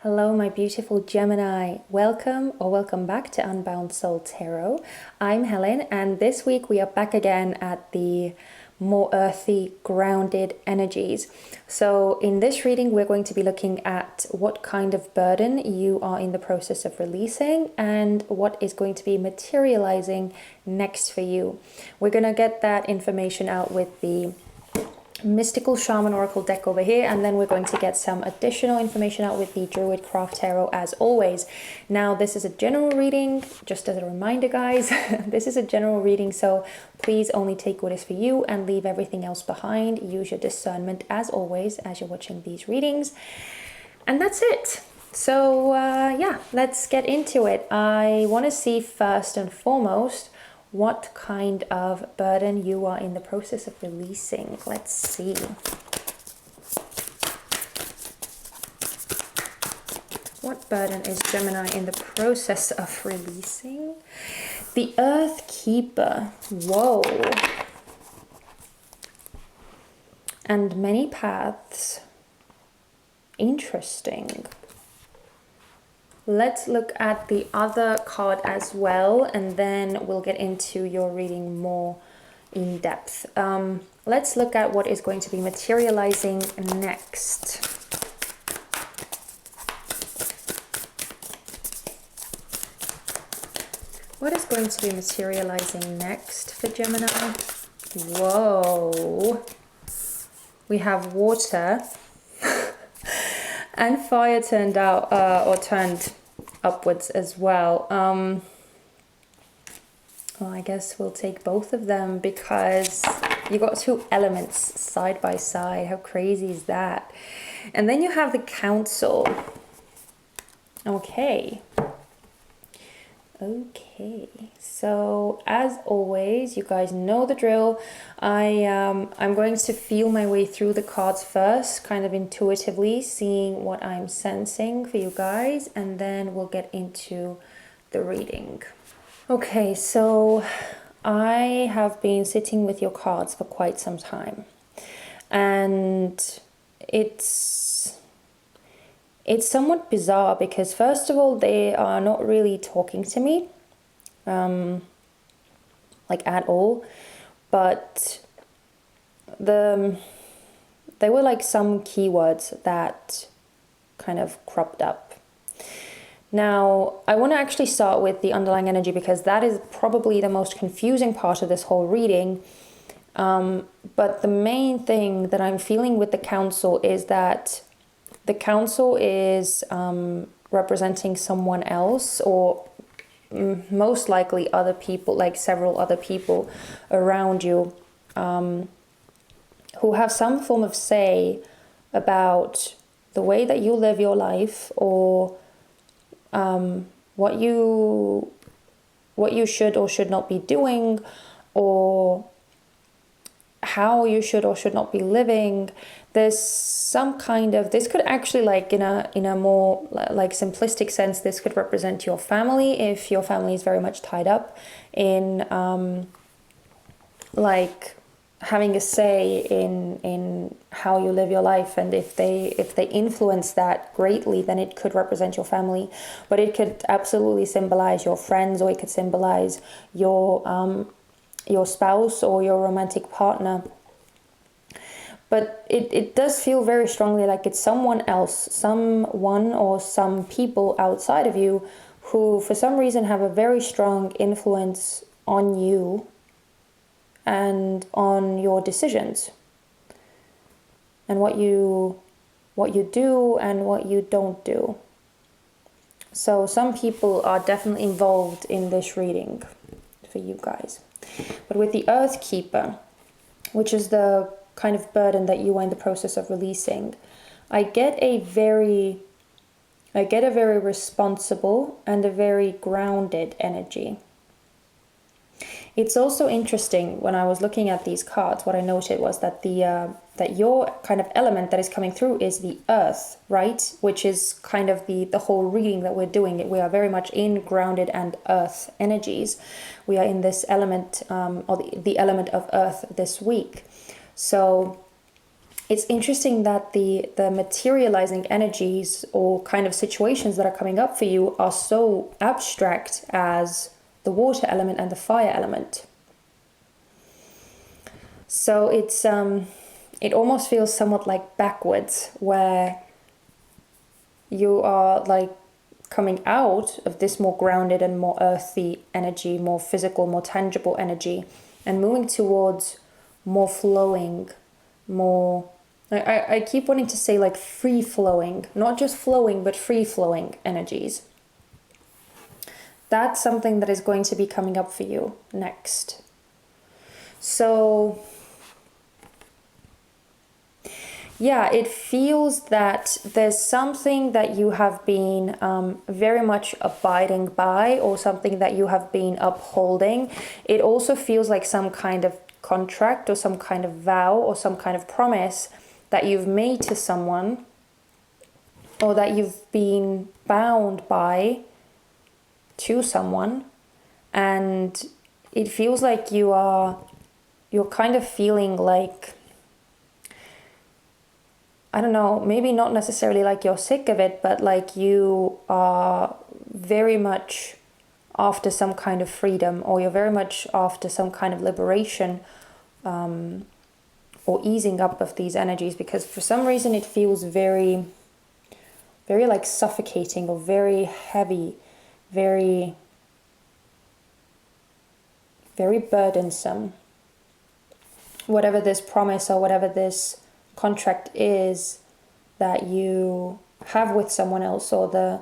Hello, my beautiful Gemini. Welcome back to Unbound Soul Tarot. I'm Helen, and this week we are back again at the more earthy, grounded energies. So in this reading, we're going to be looking at what kind of burden you are in the process of releasing and what is going to be materializing next for you. We're going to get that information out with the Mystical Shaman Oracle deck over here, and then we're going to get some additional information out with the Druid Craft Tarot as always. Now, this is a general reading, just as a reminder, guys. This is a general reading, so please only take what is for you and leave everything else behind. Use your discernment as always as you're watching these readings. And that's it. So yeah, let's get into it. I want to see first and foremost what kind of burden you are in the process of releasing. Let's see. What burden is Gemini in the process of releasing? The Earth Keeper. Whoa. And many paths. Interesting. Let's look at the other card as well, and then we'll get into your reading more in depth. Let's look at what is going to be materializing next. What is going to be materializing next for Gemini? Whoa. We have water. And fire turned out, or turned upwards as well. Well, I guess we'll take both of them because you got two elements side by side. How crazy is that? And then you have the Council. Okay. Okay, so as always, you guys know the drill. I'm going to feel my way through the cards first, kind of intuitively, seeing what I'm sensing for you guys, and then we'll get into the reading. Okay, so I have been sitting with your cards for quite some time, and it's somewhat bizarre because first of all, they are not really talking to me, like at all, but they were like some keywords that kind of cropped up. Now, I want to actually start with the underlying energy because that is probably the most confusing part of this whole reading. But the main thing that I'm feeling with the Council is that the Council is representing someone else, or most likely other people, like several other people around you, who have some form of say about the way that you live your life, or what you should or should not be doing, or how you should or should not be living. There's some kind of, this could actually, like in a more like simplistic sense, this could represent your family if your family is very much tied up in like having a say in how you live your life, and if they influence that greatly, then it could represent your family. But it could absolutely symbolize your friends, or it could symbolize your spouse or your romantic partner. But it does feel very strongly like it's someone else, someone or some people outside of you who for some reason have a very strong influence on you and on your decisions and what you do and what you don't do. So some people are definitely involved in this reading for you guys. But with the Earth Keeper, which is the kind of burden that you are in the process of releasing, I get a very responsible and a very grounded energy. It's also interesting, when I was looking at these cards, what I noted was that that your kind of element that is coming through is the earth, right? Which is kind of the whole reading that we're doing. We are very much in grounded and earth energies. We are in this element, or the element of earth this week. So it's interesting that the materializing energies or kind of situations that are coming up for you are so abstract as the water element and the fire element. So it's it almost feels somewhat like backwards, where you are like coming out of this more grounded and more earthy energy, more physical, more tangible energy, and moving towards more flowing, more, I keep wanting to say like free flowing, not just flowing, but free flowing energies. That's something that is going to be coming up for you next. So yeah, it feels that there's something that you have been very much abiding by, or something that you have been upholding. It also feels like some kind of contract or some kind of vow or some kind of promise that you've made to someone, or that you've been bound by to someone. And it feels like you're kind of feeling like, I don't know, maybe not necessarily like you're sick of it, but like you are very much after some kind of freedom, or you're very much after some kind of liberation, or easing up of these energies, because for some reason it feels very, very like suffocating, or very heavy, very, very burdensome. Whatever this promise or whatever this contract is that you have with someone else, or the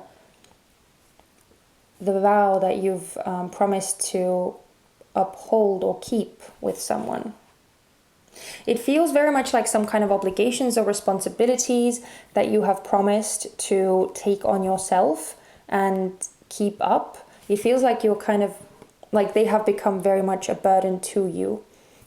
vow that you've promised to uphold or keep with someone. It feels very much like some kind of obligations or responsibilities that you have promised to take on yourself and keep up. It feels like you're kind of like they have become very much a burden to you,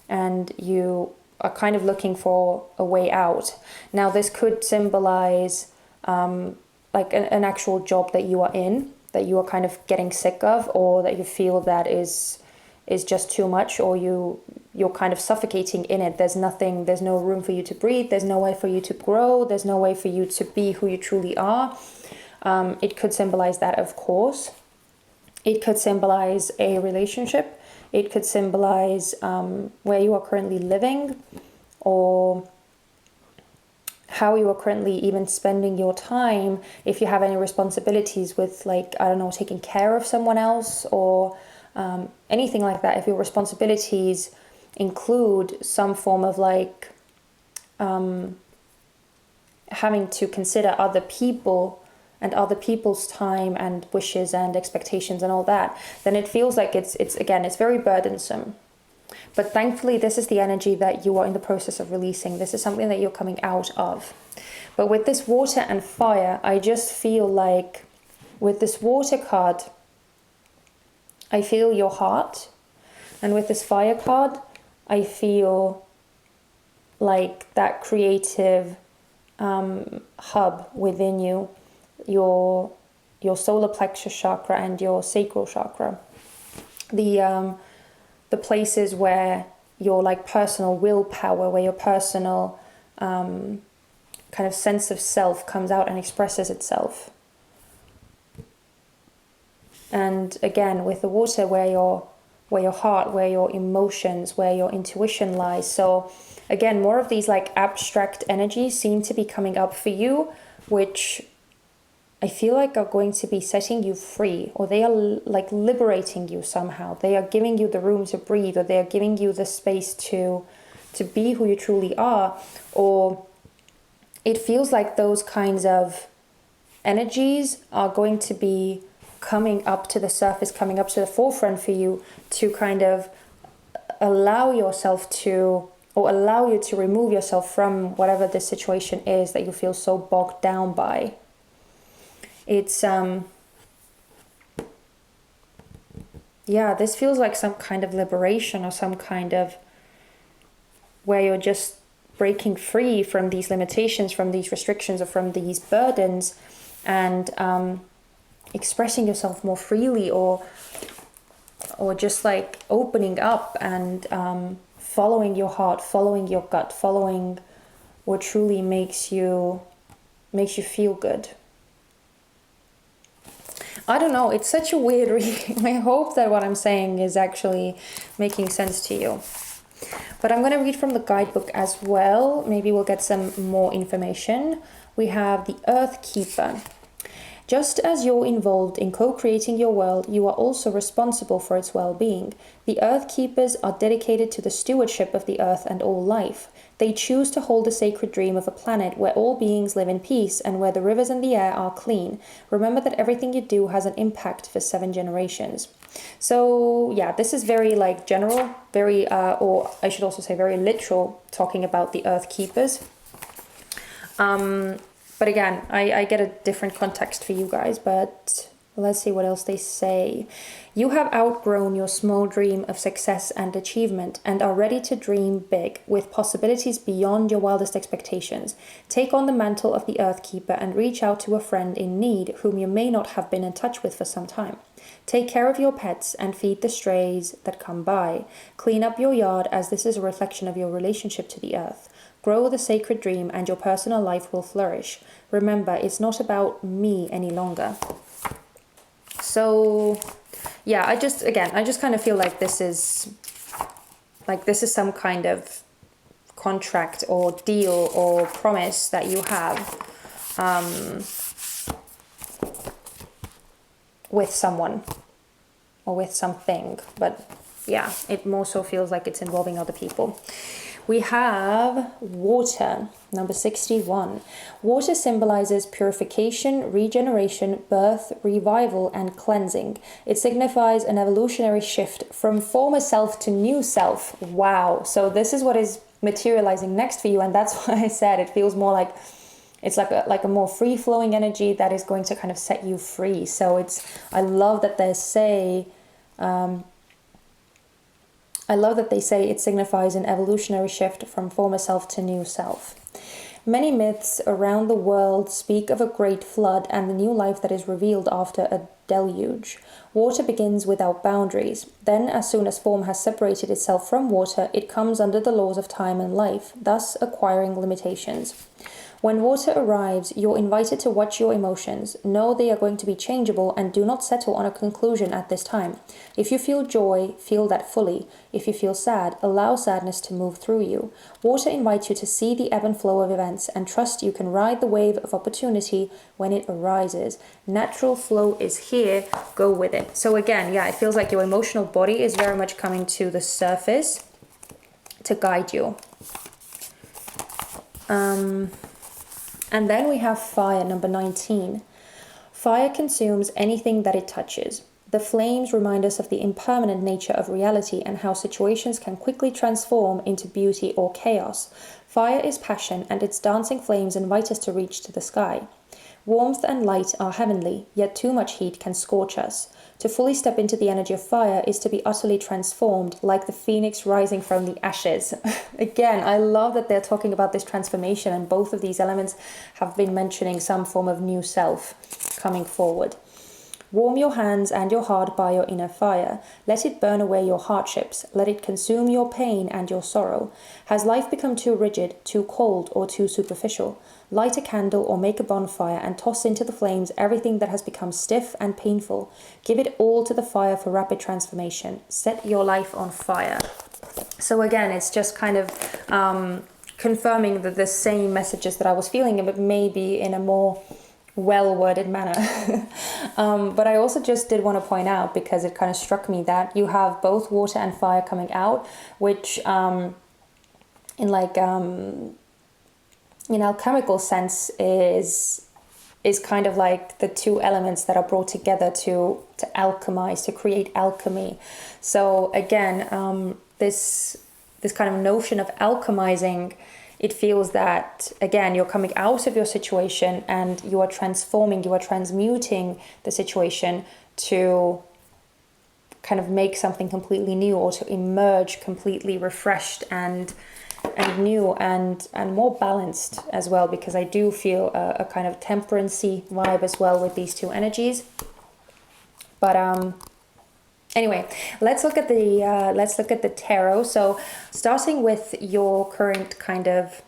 and you are kind of looking for a way out. Now, this could symbolize like an actual job that you are in, that you are kind of getting sick of, or that you feel that is just too much, or you're kind of suffocating in it. There's no room for you to breathe. There's no way for you to grow. There's no way for you to be who you truly are. It could symbolize that, of course. It could symbolize a relationship. It could symbolize where you are currently living, or how you are currently even spending your time. If you have any responsibilities with, like, I don't know, taking care of someone else, or anything like that. If your responsibilities include some form of like having to consider other people and other people's time and wishes and expectations and all that, then it feels like it's very burdensome. But thankfully, this is the energy that you are in the process of releasing. This is something that you're coming out of. But with this water and fire, I just feel like with this water card, I feel your heart. And with this fire card, I feel like that creative hub within you, your solar plexus chakra and your sacral chakra. The places where your like personal willpower, where your personal kind of sense of self comes out and expresses itself. And again, with the water, where your heart, where your emotions, where your intuition lies. So again, more of these like abstract energies seem to be coming up for you, which I feel like are going to be setting you free, or they are like liberating you somehow. They are giving you the room to breathe, or they are giving you the space to be who you truly are. Or it feels like those kinds of energies are going to be coming up to the surface, coming up to the forefront for you, to kind of allow yourself to, or allow you to remove yourself from whatever the situation is that you feel so bogged down by. It's this feels like some kind of liberation, or some kind of where you're just breaking free from these limitations, from these restrictions, or from these burdens, and expressing yourself more freely, or just like opening up and following your heart, following your gut, following what truly makes you feel good. I don't know, it's such a weird reading. I hope that what I'm saying is actually making sense to you. But I'm going to read from the guidebook as well. Maybe we'll get some more information. We have the Earth Keeper. Just as you're involved in co-creating your world, you are also responsible for its well-being. The Earth Keepers are dedicated to the stewardship of the Earth and all life. They choose to hold the sacred dream of a planet where all beings live in peace and where the rivers and the air are clean. Remember that everything you do has an impact for 7 generations. So yeah, this is very like general, very, or I should also say very literal, talking about the Earth Keepers. But again, I get a different context for you guys, but let's see what else they say. You have outgrown your small dream of success and achievement and are ready to dream big with possibilities beyond your wildest expectations. Take on the mantle of the Earth Keeper and reach out to a friend in need whom you may not have been in touch with for some time. Take care of your pets and feed the strays that come by. Clean up your yard, as this is a reflection of your relationship to the earth. Grow the sacred dream and your personal life will flourish. Remember, it's not about me any longer. So, yeah, I just kind of feel like this is some kind of contract or deal or promise that you have with someone or with something. But yeah, it more so feels like it's involving other people. We have water, number 61. Water symbolizes purification, regeneration, birth, revival, and cleansing. It signifies an evolutionary shift from former self to new self. Wow. So this is what is materializing next for you. And that's why I said it feels more like it's like a more free-flowing energy that is going to kind of set you free. So I love that they say it signifies an evolutionary shift from former self to new self. Many myths around the world speak of a great flood and the new life that is revealed after a deluge. Water begins without boundaries. Then, as soon as form has separated itself from water, it comes under the laws of time and life, thus acquiring limitations. When water arrives, you're invited to watch your emotions. Know they are going to be changeable and do not settle on a conclusion at this time. If you feel joy, feel that fully. If you feel sad, allow sadness to move through you. Water invites you to see the ebb and flow of events and trust you can ride the wave of opportunity when it arises. Natural flow is here. Go with it. So again, yeah, it feels like your emotional body is very much coming to the surface to guide you. And then we have fire, number 19. Fire consumes anything that it touches. The flames remind us of the impermanent nature of reality and how situations can quickly transform into beauty or chaos. Fire is passion, and its dancing flames invite us to reach to the sky. Warmth and light are heavenly, yet too much heat can scorch us. To fully step into the energy of fire is to be utterly transformed, like the phoenix rising from the ashes. Again, I love that they're talking about this transformation, and both of these elements have been mentioning some form of new self coming forward. Warm your hands and your heart by your inner fire. Let it burn away your hardships. Let it consume your pain and your sorrow. Has life become too rigid, too cold, or too superficial? Light a candle or make a bonfire and toss into the flames everything that has become stiff and painful. Give it all to the fire for rapid transformation. Set your life on fire. So again, it's just kind of confirming the same messages that I was feeling, but maybe in a more well-worded manner. But I also just did want to point out, because it kind of struck me that you have both water and fire coming out, which in alchemical sense is kind of like the two elements that are brought together to alchemize, to create alchemy. So again, this kind of notion of alchemizing, it feels that, again, you're coming out of your situation and you are transforming, you are transmuting the situation to kind of make something completely new, or to emerge completely refreshed and new and more balanced as well, because I do feel a kind of temperancy vibe as well with these two energies. But anyway, let's look at the tarot. So starting with your current kind of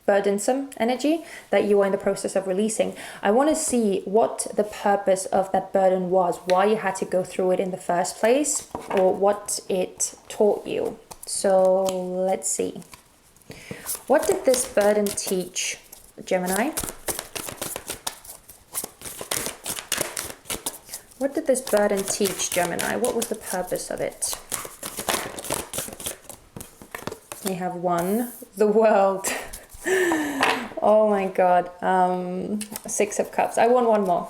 burdensome energy that you are in the process of releasing. I want to see what the purpose of that burden was, why you had to go through it in the first place, or what it taught you. So let's see. What did this burden teach, Gemini? What did this burden teach, Gemini? What was the purpose of it? We have one, the world. Oh my God. Six of Cups. I want one more.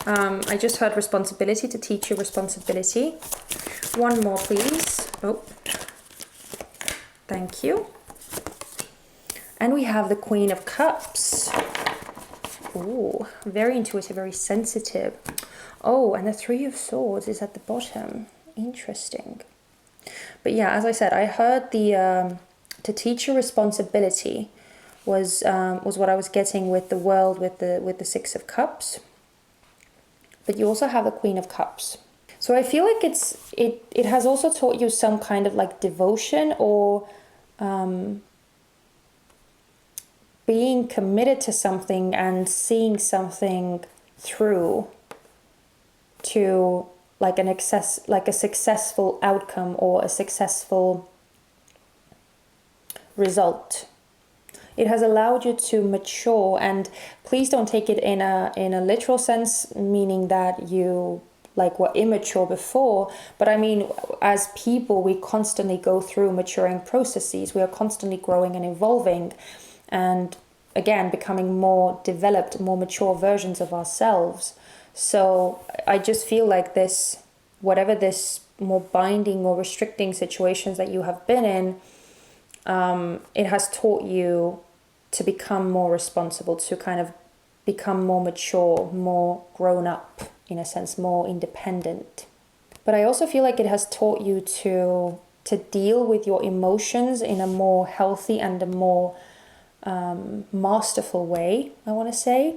I just heard responsibility, to teach you responsibility. One more, please. Oh, thank you. And we have the Queen of Cups. Ooh, very intuitive, very sensitive. Oh, and the Three of Swords is at the bottom. Interesting. But yeah, as I said, I heard the to teach you responsibility was what I was getting with the world, with the Six of Cups. But you also have the Queen of Cups. So I feel like it has also taught you some kind of like devotion, or being committed to something and seeing something through to like a successful outcome or a successful result. It has allowed you to mature, and please don't take it in a literal sense, meaning that you like were immature before, but I mean, as people, we constantly go through maturing processes. We are constantly growing and evolving, and again, becoming more developed, more mature versions of ourselves. So I just feel like this, whatever this more binding or restricting situations that you have been in, it has taught you to become more responsible, to kind of become more mature, more grown up, in a sense, more independent. But I also feel like it has taught you to deal with your emotions in a more healthy and a more masterful way, I want to say,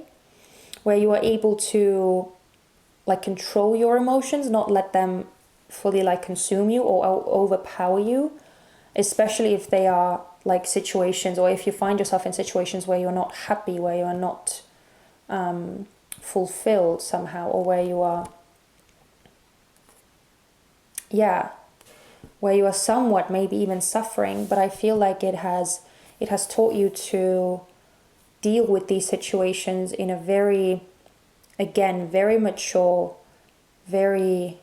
where you are able to like control your emotions, not let them fully like consume you or overpower you, especially if they are like situations, or if you find yourself in situations where you're not happy, where you are not fulfilled somehow, or where you are where you are somewhat maybe even suffering. But I feel like it has taught you to deal with these situations in a very, again, very mature, very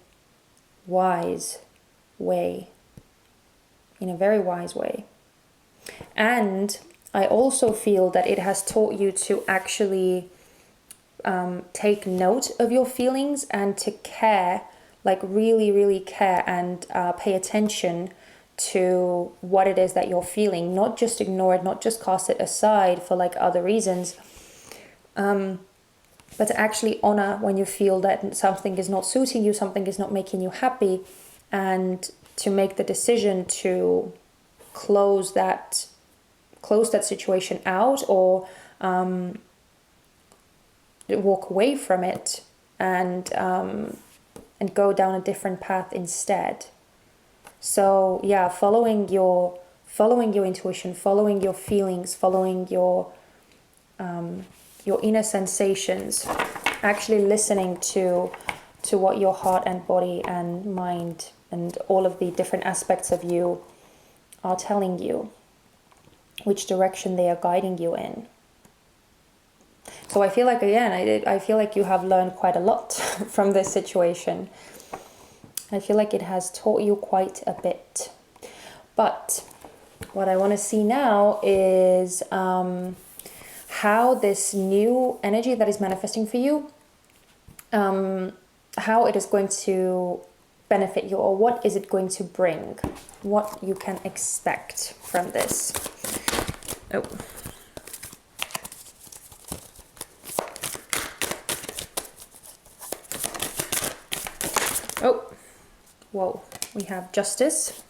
wise way. In a very wise way. And I also feel that it has taught you to actually take note of your feelings and to care, like really, really care and pay attention to what it is that you're feeling. Not just ignore it, not just cast it aside for like other reasons, but to actually honor when you feel that something is not suiting you, something is not making you happy, and to make the decision to close that situation out, or walk away from it and go down a different path instead. So yeah, following your intuition, following your feelings, following your inner sensations, actually listening to what your heart and body and mind and all of the different aspects of you are telling you, which direction they are guiding you in. So I feel like, again, I feel like you have learned quite a lot from this situation. I feel like it has taught you quite a bit. But what I want to see now is how this new energy that is manifesting for you, how it is going to benefit you, or what is it going to bring, what you can expect from this. Oh. Oh, whoa, we have Justice.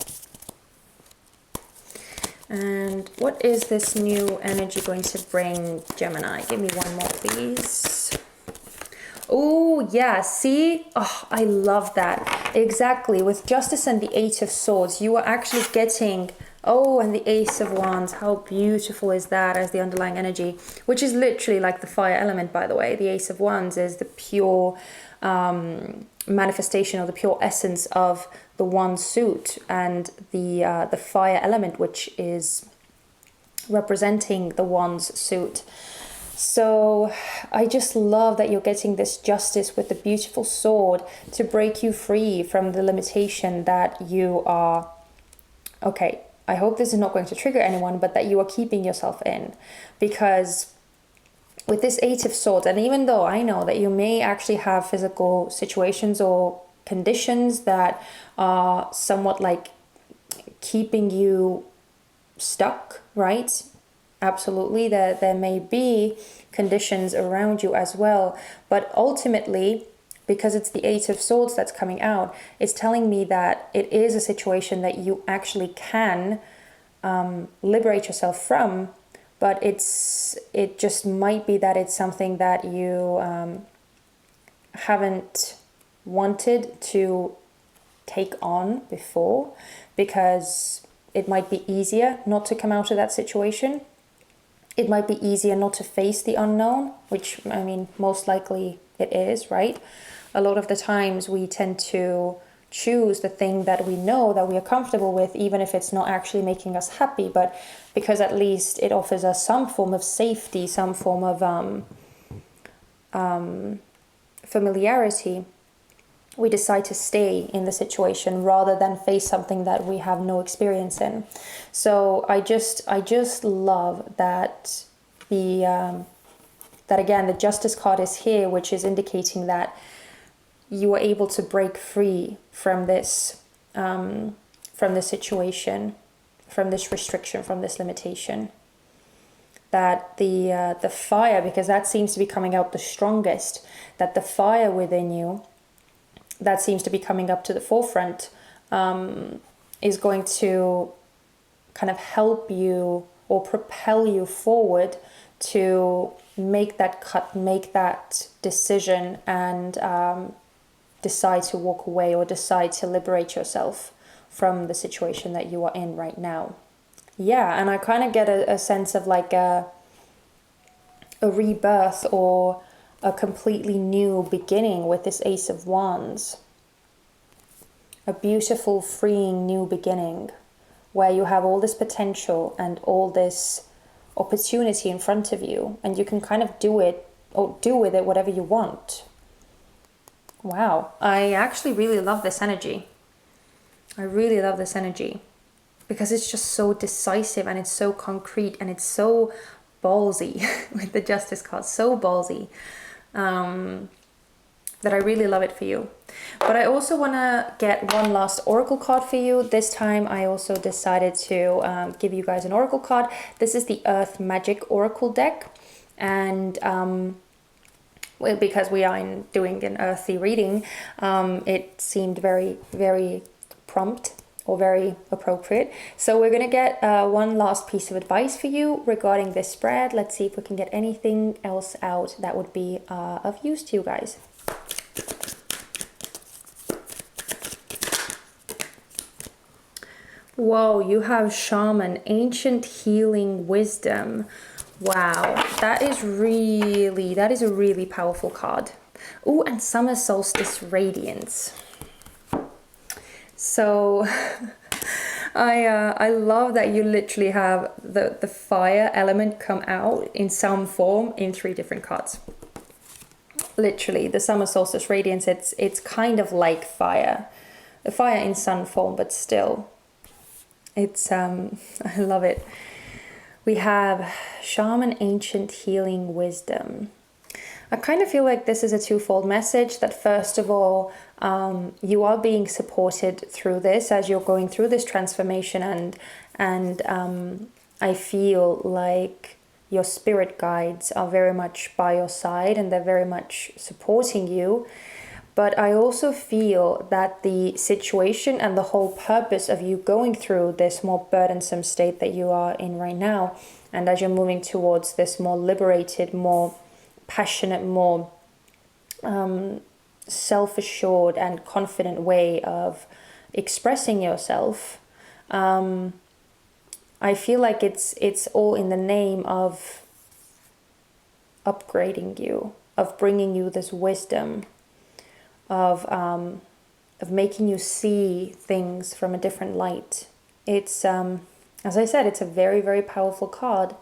And what is this new energy going to bring, Gemini? Give me one more, please. Oh, yeah, see? Oh, I love that. Exactly. With Justice and the Eight of Swords, you are actually getting, oh, and the Ace of Wands. How beautiful is that as the underlying energy, which is literally like the fire element, by the way. The Ace of Wands is the pure manifestation or the pure essence of the wand suit, and the fire element, which is representing the wand's suit. So I just love that you're getting this Justice with the beautiful sword to break you free from the limitation that you are, okay, I hope this is not going to trigger anyone, but that you are keeping yourself in. Because with this Eight of Swords, and even though I know that you may actually have physical situations or conditions that are somewhat like keeping you stuck, right? Absolutely, there may be conditions around you as well, but ultimately, because it's the Eight of Swords that's coming out, it's telling me that it is a situation that you actually can liberate yourself from, but it just might be that it's something that you haven't wanted to take on before, because it might be easier not to come out of that situation. It might be easier not to face the unknown, which, I mean, most likely it is, right? A lot of the times we tend to choose the thing that we know, that we are comfortable with, even if it's not actually making us happy, but because at least it offers us some form of safety, some form of familiarity, we decide to stay in the situation rather than face something that we have no experience in. So I just love that that again the Justice card is here, which is indicating that you are able to break free from this situation, from this restriction, from this limitation. That the fire, because that seems to be coming out the strongest, that the fire within you that seems to be coming up to the forefront is going to kind of help you or propel you forward to make that cut, make that decision, and decide to walk away or decide to liberate yourself from the situation that you are in right now. Yeah, and I kind of get a sense of like a rebirth or a completely new beginning with this Ace of Wands. A beautiful, freeing new beginning where you have all this potential and all this opportunity in front of you, and you can kind of do it or do with it whatever you want. Wow, I actually really love this energy. I really love this energy because it's just so decisive and it's so concrete and it's so ballsy with the Justice card, so ballsy. That I really love it for you. But I also want to get one last oracle card for you. This time I also decided to give you guys an oracle card. This is the Earth Magic Oracle deck, and well, because we are doing an earthy reading, it seemed very, very prompt or very appropriate. So we're going to get one last piece of advice for you regarding this spread. Let's see if we can get anything else out that would be of use to you guys. Whoa, you have Shaman, Ancient Healing Wisdom. Wow, that is a really powerful card. Oh, and Summer Solstice Radiance. So I love that you literally have the fire element come out in some form in 3 different cards. Literally, the Summer Solstice Radiance, it's kind of like fire. The fire in sun form, but still. It's I love it. We have Shaman, Ancient Healing Wisdom. I kind of feel like this is a twofold message, that first of all, you are being supported through this as you're going through this transformation, and I feel like your spirit guides are very much by your side and they're very much supporting you. But I also feel that the situation and the whole purpose of you going through this more burdensome state that you are in right now, and as you're moving towards this more liberated, more passionate, more self-assured and confident way of expressing yourself, I feel like it's all in the name of upgrading you, of bringing you this wisdom, of making you see things from a different light. It's as I said, it's a very, very powerful card.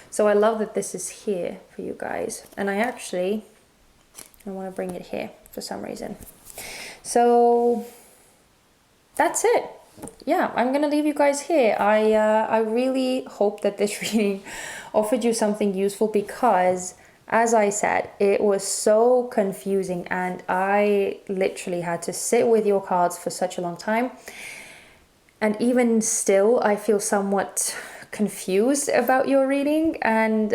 So I love that this is here for you guys, and I want to bring it here for some reason. So that's it. Yeah, I'm gonna leave you guys here. I really hope that this reading offered you something useful, because as I said, it was so confusing and I literally had to sit with your cards for such a long time. And even still, I feel somewhat confused about your reading. And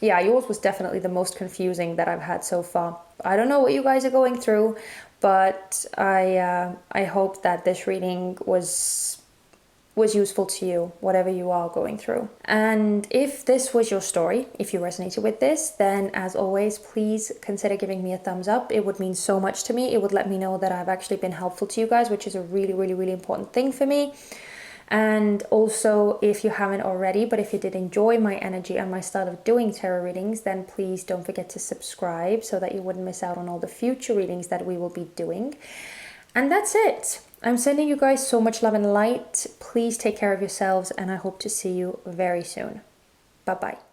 yeah, yours was definitely the most confusing that I've had so far. I don't know what you guys are going through, but I hope that this reading was useful to you, whatever you are going through. And if this was your story, if you resonated with this, then as always, please consider giving me a thumbs up. It would mean so much to me. It would let me know that I've actually been helpful to you guys, which is a really, really, really important thing for me. And also, if you haven't already, but if you did enjoy my energy and my style of doing tarot readings, then please don't forget to subscribe so that you wouldn't miss out on all the future readings that we will be doing. And that's it. I'm sending you guys so much love and light. Please take care of yourselves, and I hope to see you very soon. Bye-bye.